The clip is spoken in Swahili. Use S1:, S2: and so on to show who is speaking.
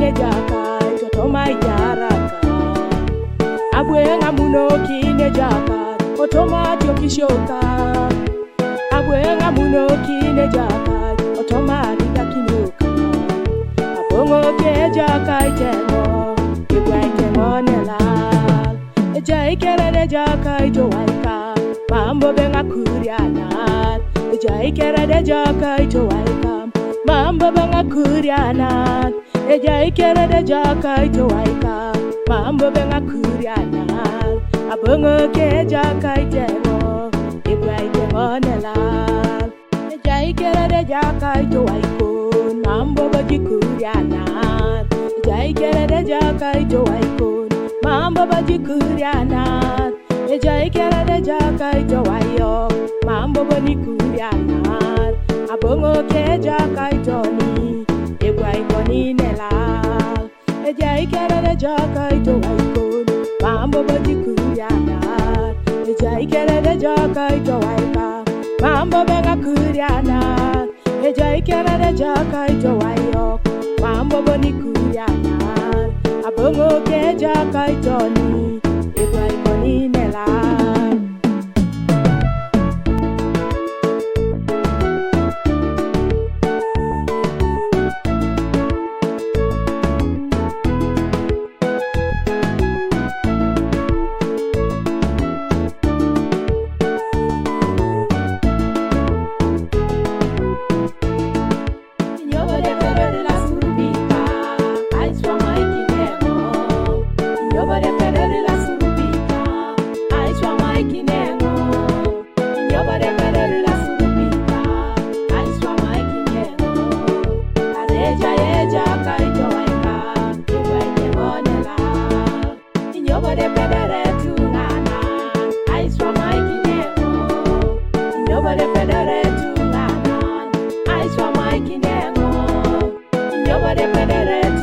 S1: kine jaka totoma yaraka abwe ngamuno kine jaka otoma tiokishoka abwe ngamuno kine jaka otoma dika kinoka abongo ke jaka itemo ibwa itemo nela eja ikere jaka itowaika mambo benga kuriana eja ikere jaka itowaika mambo benga kuriana eja ikere jaka itowaika mambo benga kuriana abongo ke jaka itemo ibwa itemo nela eja ikere jaka itowaiko mambo baji kuriana eja ikere jaka itowaiko mambo baji kuriana eja ikere jaka itowayo mambo bani kuriana abongo ke jaka itoni ebwa ikoni nela eja ikere jaka itowaiko mambo baji kuriana eja ikere jaka itowaika mambo benga kuriana eja ikere jaka itowayo mambo bani kuriana abongo ke jaka itoni ebwa ikoni nela Nobody better